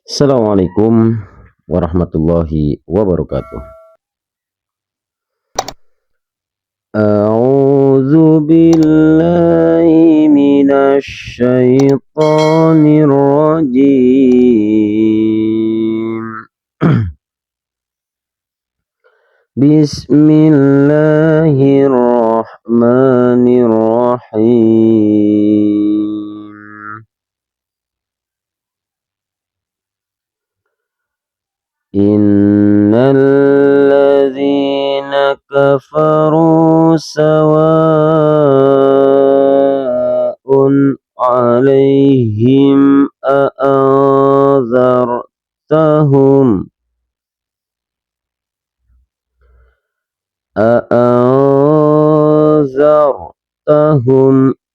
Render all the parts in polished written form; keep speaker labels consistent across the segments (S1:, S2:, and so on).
S1: Assalamualaikum warahmatullahi wabarakatuh. A'udzu billahi minasy syaithanir rajim. Bismillahirrahmanirrahim. Innal ladzina kafaru sawa'un 'alaihim a'anzartahum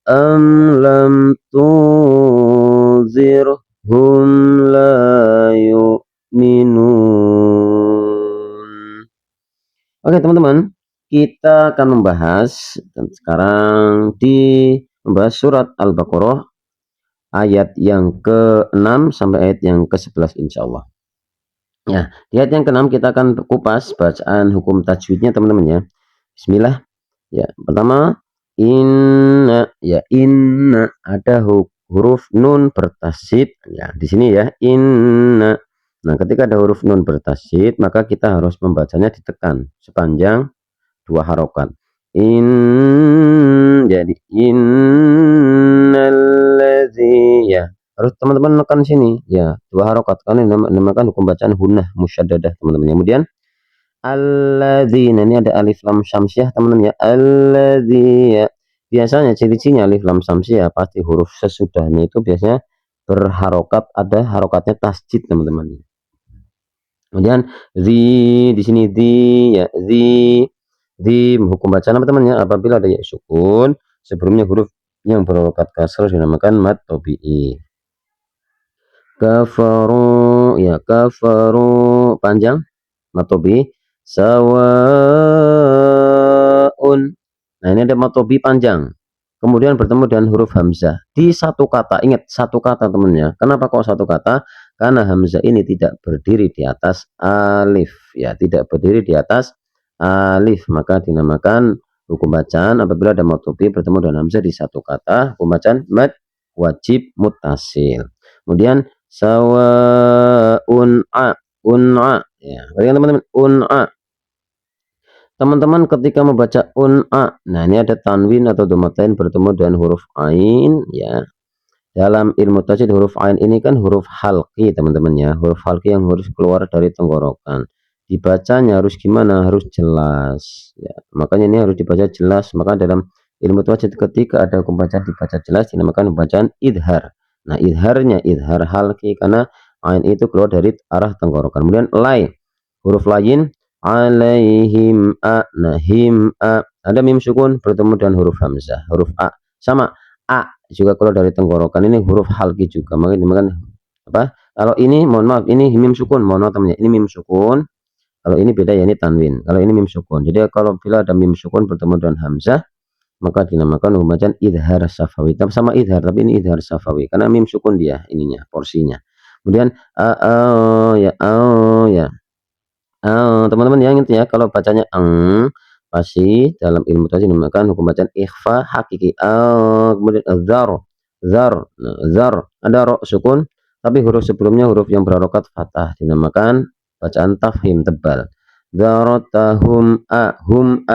S1: am lam tunzirhum la yu'minun. Oke teman-teman, kita akan membahas dan sekarang membahas surat Al-Baqarah ayat yang ke-6 sampai ayat yang ke-11 insyaallah. Ya, di ayat yang ke-6 kita akan kupas bacaan hukum tajwidnya teman-teman ya. Bismillah. Ya, pertama inna, ya inna ada huruf nun bertasydid ya di sini ya inna. Nah, ketika ada huruf nun bertasydid maka kita harus membacanya ditekan sepanjang 2 harokat. Jadi innalladzi ya harus teman-teman menekan sini ya 2 harokat karena dinamakan hukum bacaan gunnah musyaddadah teman-teman. Kemudian alladzina ini ada alif lam syamsiah teman-teman ya. Alladzi ya. Biasanya ciri-cirinya alif lam syamsiah pasti huruf sesudahnya itu biasanya berharokat, ada harokatnya tasjid teman-teman. Kemudian di sini ya hukum bacaan apa teman-teman ya, apabila ada ya sukun sebelumnya huruf yang berharokat kasrah dinamakan mad tabi'i. Kafaru ya kafaru panjang mad tabi'i. Sawaun. Nah, ini ada mad tabi'i panjang. Kemudian bertemu dengan huruf hamzah di satu kata. Ingat satu kata temennya. Kenapa kok satu kata? Karena hamzah ini tidak berdiri di atas alif ya, tidak berdiri di atas alif, maka dinamakan hukum bacaan apabila ada mad tabi'i bertemu dengan hamzah di satu kata, hukum bacaan mad wajib muttasil. Kemudian sawaun un'a ya. Berikan teman-teman un'a. Teman-teman ketika membaca un'a, nah ini ada tanwin atau dhammatain bertemu dengan huruf ain ya. Dalam ilmu tajwid huruf ain ini kan huruf halqi teman-teman ya, huruf halqi yang harus keluar dari tenggorokan. Dibacanya harus gimana? Harus jelas ya. Makanya ini harus dibaca jelas. Maka dalam ilmu tajwid ketika ada hukum bacaan dibaca jelas dinamakan bacaan idhar. Nah, idharnya idhar halqi karena ain itu keluar dari arah tenggorokan. Kemudian lai, huruf lain alaihim a, nah him a ada mim sukun bertemu dengan huruf hamzah, huruf a sama a juga keluar dari tenggorokan, ini huruf halqi juga, makanya dinamakan apa? Kalau ini mohon maaf ini mim sukun, mohon maaf temannya, ini mim sukun. Kalau ini beda ya, ini tanwin. Kalau ini mim sukun. Jadi kalau bila ada mim sukun bertemu dengan hamzah maka dinamakan hukum bacaan idhar safawi. Sama idhar tapi ini idhar safawi karena mim sukun dia ininya porsinya. Kemudian ya ya teman-teman yang itu ya, kalau bacanya pasti dalam ilmu tajwid dinamakan hukum bacaan ikhfa hakiki. Kemudian zar, nah, zar ada ro sukun tapi huruf sebelumnya huruf yang berharokat fathah dinamakan bacaan tafhim tebal. Zaratahum hum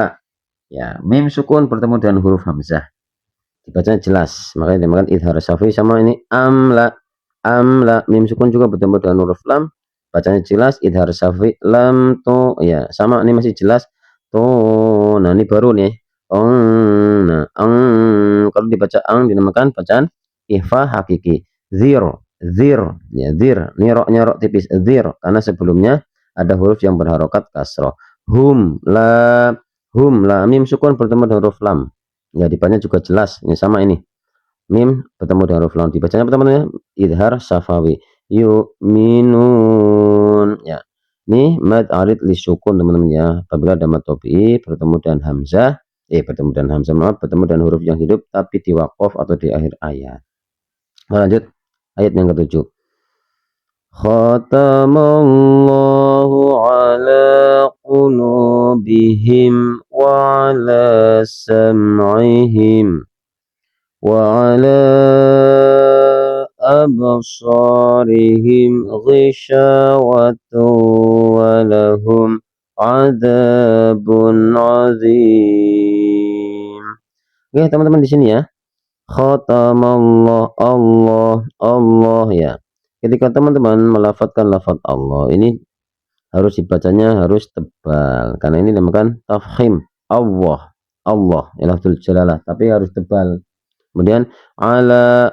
S1: ya, mim sukun bertemu dengan huruf hamzah dibacanya jelas, makanya dinamakan idhar safi. Sama ini amla mim sukun juga bertemu dengan huruf lam, bacanya jelas idhar safi. Lam to ya sama, ini masih jelas to. Nah ini baru nih nah kalau dibaca dinamakan bacaan ikhfa hakiki. Zir ya zir, nyerok tipis zir karena sebelumnya ada huruf yang berharokat kasroh. Hum la mim sukun bertemu dengan huruf lam ya, dibacanya juga jelas. Ini sama ini mim bertemu dengan huruf lam dibacanya apa teman-teman? Idhar safawi. Yu'minun ya. Ini mad arid li sukun teman-teman ya. Apabila ada mad tabi'i bertemu dengan hamzah bertemu dengan huruf yang hidup tapi di waqaf atau di akhir ayat. Lanjut ayat yang ke-7. khatamallahu ala qulubihim wa ala sam'ihim wa ala absarihim ghishawatu wa lahum adzabun azim. Oke, teman-teman di sini ya. Khatamallah, Allah, Allah ya. Ketika teman-teman melafadzkan lafadz Allah, ini harus dibacanya harus tebal karena ini dinamakan tafkhim. Allah, Allah, ya lafzul jalalah, tapi harus tebal. Kemudian ala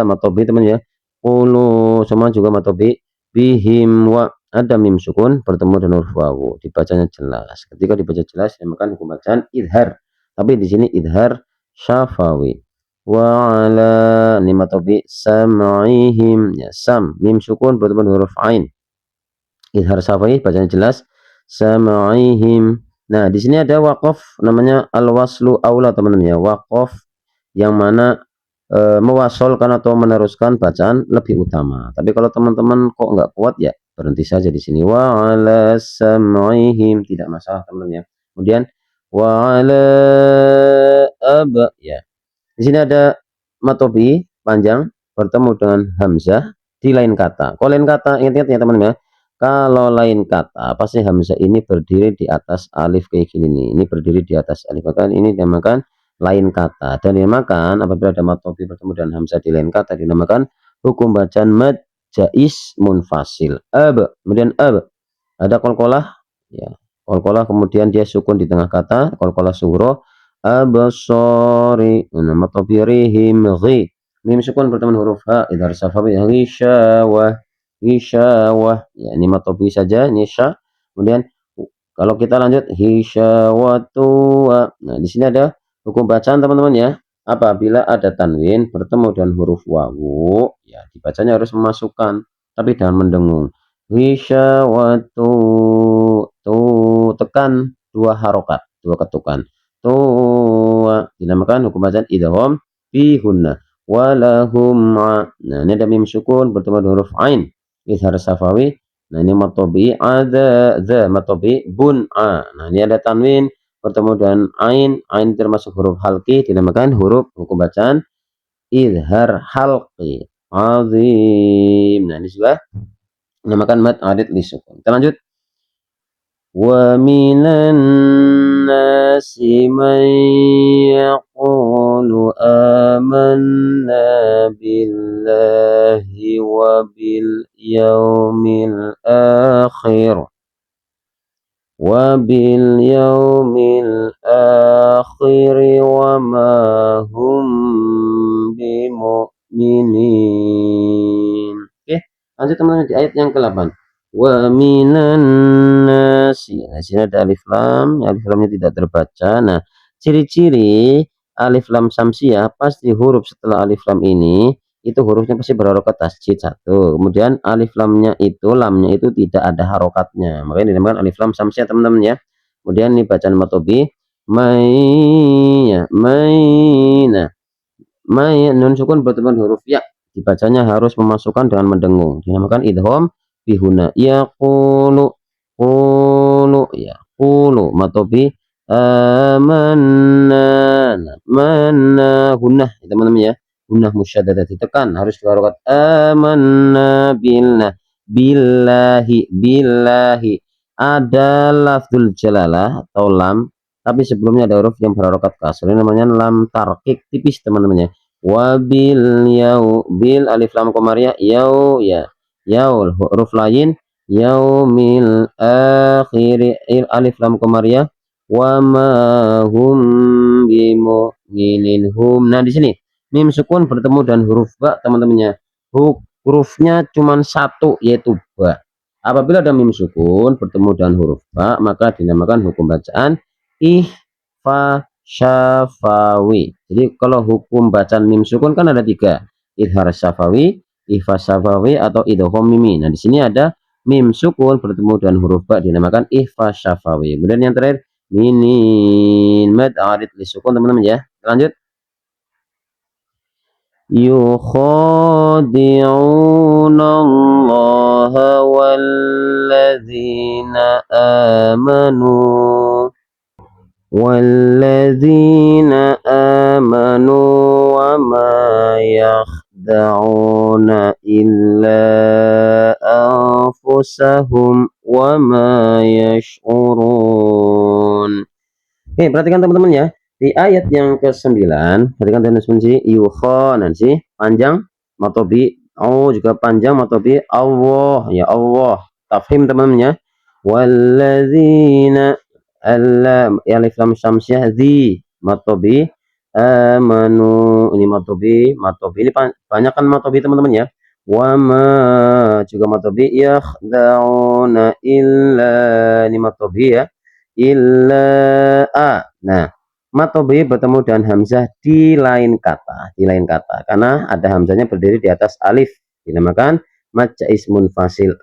S1: matobi teman ya. Qulu semua juga matobi. Bihim wa ada mim sukun bertemu dengan huruf wawu, dibacanya jelas. Ketika dibaca jelas dinamakan hukum bacaan idhar. Tapi di sini idhar syafawi. Wa ala ni matobi sam'ihim ya, sam mim sukun bertemu dengan huruf ain. Idhar syafawi bacanya jelas sam'ihim. Nah, di sini ada waqaf namanya al-waslu aula teman-teman ya. Waqaf yang mana mewasolkan atau meneruskan bacaan lebih utama. Tapi kalau teman-teman kok nggak kuat ya berhenti saja di sini. Wa ala sam'ihim tidak masalah teman-teman ya. Kemudian wa ala ya. Di sini ada matobi panjang bertemu dengan hamzah di lain kata. Kalau lain kata ingat-ingat ya teman-teman ya. Kalau lain kata, pasti hamzah ini berdiri di atas alif kayak gini nih. Ini berdiri di atas alif. Maka ini dinamakan lain kata. Dan dinamakan apabila ada matobi bertemu dengan hamzah di lain kata dinamakan hukum bacaan mad jais munfasil. Kemudian ada qalqalah ya. Qalqalah kemudian dia sukun di tengah kata, qalqalah sughra absari. Nah, matobi rihim ghi. Mim sukun bertemu huruf ha idhar safawi ghisyawah. Hisyawah ya, ini matobi saja ini sya. Kemudian kalau kita lanjut hisyawatu. Nah, di sini ada hukum bacaan teman-teman ya. Apabila ada tanwin bertemu dengan huruf wawu ya dibacanya harus memasukkan tapi jangan mendengung. Hisyawatu tu tekan dua harokat, dua ketukan. Tu dinamakan hukum bacaan idgham fi hunna walahum. Nah, ini ada mim sukun bertemu dengan huruf ain. Izhar safawi. Nah, ini matobi ada matobi bun a. Nah, ini ada tanwin bertemu dengan ain termasuk huruf halqi dinamakan huruf hukum bacaan izhar halqi azim. Nah, ini juga dinamakan mad adid li sukun. Kita lanjut. Wa minan nasi man yaqulu amanna billahi wa bil yaumil akhir wa ma hum bimu'minin. Oke, lanjut teman-teman di ayat yang ke-8. Wa minan nasi. Nah, sini ada alif lam, alif lamnya tidak terbaca. Nah, ciri-ciri alif lam samsiah pasti huruf setelah alif lam ini itu hurufnya pasti berharokat tasjid satu. Kemudian alif lamnya itu tidak ada harokatnya. Makanya dinamakan alif lam samsiah teman-teman ya. Kemudian ini bacaan matobi may ya, may. Nah, nun sukun bertemu huruf ya dibacanya harus memasukkan dengan mendengung. Dinamakan idgham bihuna yaqulu qulu ya qulu matobi amanna manna gunnah teman-teman ya, gunnah musyaddadah ditekan harus dua harokat. Amanna billahi ada lafzul jalalah atau lam tapi sebelumnya ada huruf yang berharokat kasar, ini namanya lam tarqiq tipis teman-teman ya. Wabil yau bil alif lam qamariyah yau ya yaul huruf lain yaumil akhir alif lam qamariyah wa ma hum bimu'minin hum. Nah, di sini mim sukun bertemu dengan huruf ba teman-temannya. Hurufnya cuma satu yaitu ba. Apabila ada mim sukun bertemu dengan huruf ba maka dinamakan hukum bacaan ihfa syafawi. Jadi kalau hukum bacaan mim sukun kan ada tiga, idhar syafawi, ihfa syafawi atau idgham mimi. Nah, di sini ada mim sukun bertemu dengan huruf ba dinamakan ihfa syafawi. Kemudian yang terakhir minin mad arid li sukun teman-teman ya. Lanjut. Yukhadi'una walladzina amanu wa ma yakhda'una illa anfusahum wa ma yash'urun. Oke, perhatikan teman-teman ya. Di ayat yang ke-9, perhatikan teman-teman sih, yukho nanti panjang matobi, oh juga panjang matobi Allah, ya Allah. Tafhim teman-teman ya. Walladzina alif lam syamsiah di matobi amanu, ini matobi ini banyak kan matobi teman-teman ya. Wama juga matobi yakhda'una illa, ini matobi ya, illa a. Nah, matobi bertemu dengan hamzah di lain kata, karena ada hamzahnya berdiri di atas alif, dinamakan maja ismun fasil.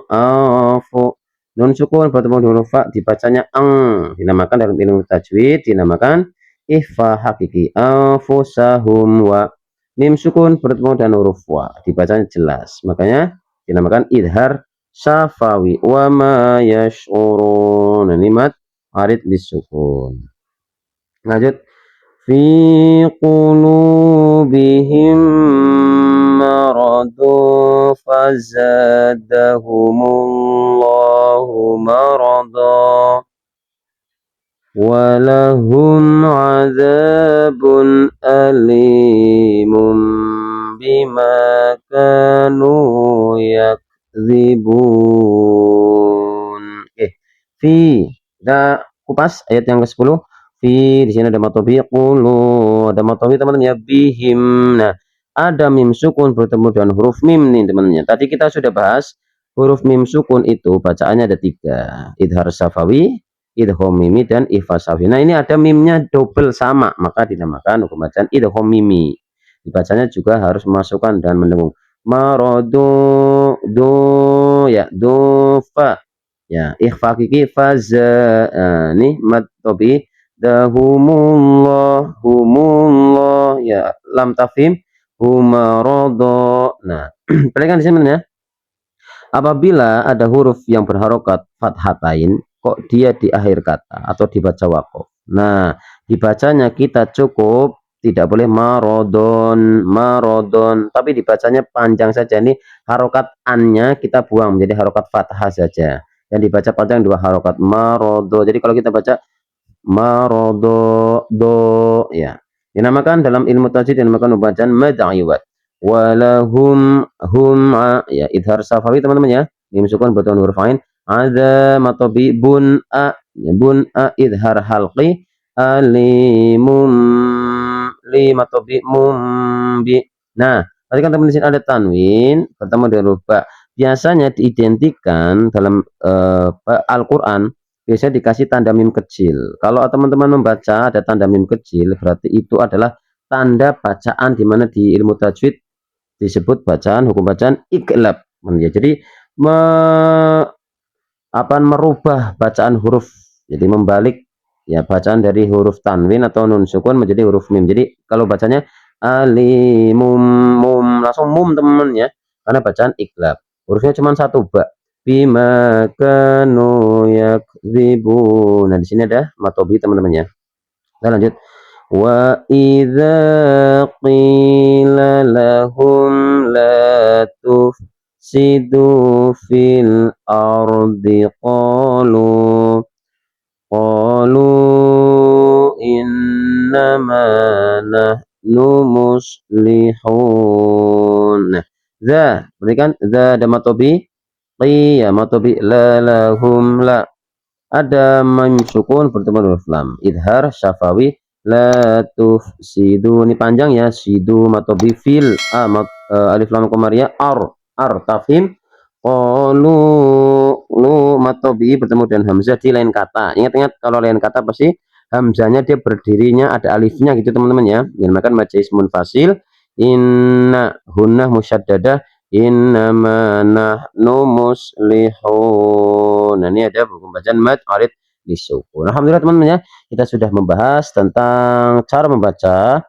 S1: Afu nun sukun bertemu dengan fa dibacanya ang, dinamakan dalam ilmu tajwid dinamakan ikhfa hakiki. Anfusahum, wa mim sukun bertemu dengan huruf wa dibacanya jelas, makanya dinamakan idhar syafawi. Wa ma yash'urun, ini mat arid disukun. Lanjut, fi qulubihim maradu fazadahumullahu marada walahum azabun alimun bima kanu yakdzibun. Fi, kita kupas ayat yang ke-10. Fi, di sini ada matobi qulu, ada matobi teman-teman ya, bihim. Nah, ada mim sukun bertemu dengan huruf mim nih teman-teman. Tadi kita sudah bahas huruf mim sukun itu bacaannya ada 3, idhar safawi, idgham mimi, dan ikhfa safawi. Nah, ini ada mimnya double sama, maka dinamakan hukum bacaan idgham mimi. Dibacanya juga harus memasukkan dan mendengung. Maradu do ya, do fa ya, ikhfa kiki faza. Ini mad tobi dahumullah humullah ya, lam tafhim humarado. Nah, perhatikan di sini ya. Apabila ada huruf yang berharokat fathatain, kok dia di akhir kata atau dibaca wakof. Nah, dibacanya kita cukup tidak boleh marodon, tapi dibacanya panjang saja. Ini harokat annya kita buang menjadi harokat fathah saja. Yang dibaca panjang 2 harokat marodo. Jadi kalau kita baca marodo do ya, dinamakan dalam ilmu tajwid dinamakan bacaan mad iwad. Walahum ya, idhar safawi teman-teman ya, mim sukun bertemu huruf ain. Ada matobi bun a ya, bun a idhar halqi alimum li matobi mumbi. Nah, tadi kan teman-teman di sini ada tanwin bertemu dengan huruf ba. Biasanya diidentikan dalam Al-Qur'an biasanya dikasih tanda mim kecil. Kalau teman-teman membaca ada tanda mim kecil, berarti itu adalah tanda bacaan di mana di ilmu tajwid disebut bacaan hukum bacaan iqlab. Jadi merubah bacaan huruf, jadi membalik ya bacaan dari huruf tanwin atau nun sukun menjadi huruf mim. Jadi kalau bacanya alimum mum, langsung mum teman-teman ya, karena bacaan iqlab. Hurufnya cuma 1 ba. Bima kanu yakdzibun. Nah, di sini ada matobi teman-teman ya. Kita lanjut. Wa idza qila lahum la tufsidu fil ardi qalu innama nahnu muslihun. Nah, za, perhatikan za ada matobi qi ya, matobi la lahum la. Ada mim sukun bertemu huruf lam, idhar syafawi la tufsidu, ini panjang ya, sidu matobi fil alif lam komaria ar tafhim qalu lu matobi bertemu dengan hamzah di lain kata. Ingat-ingat kalau lain kata pasti hamzahnya dia berdirinya ada alifnya gitu teman-teman ya, dinamakan maja ismun fasil. Inna hunnah musyaddadah, innama nahnu muslihun. Nah, ini ada hukum bacaan mad arid disukun. Alhamdulillah teman-teman ya, kita sudah membahas tentang cara membaca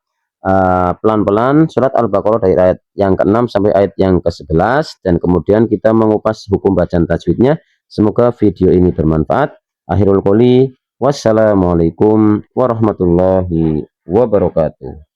S1: pelan-pelan surat Al-Baqarah dari ayat yang ke-6 sampai ayat yang ke-11, dan kemudian kita mengupas hukum bacaan tajwidnya. Semoga video ini bermanfaat. Akhirul qouli Wassalamualaikum warahmatullahi wabarakatuh.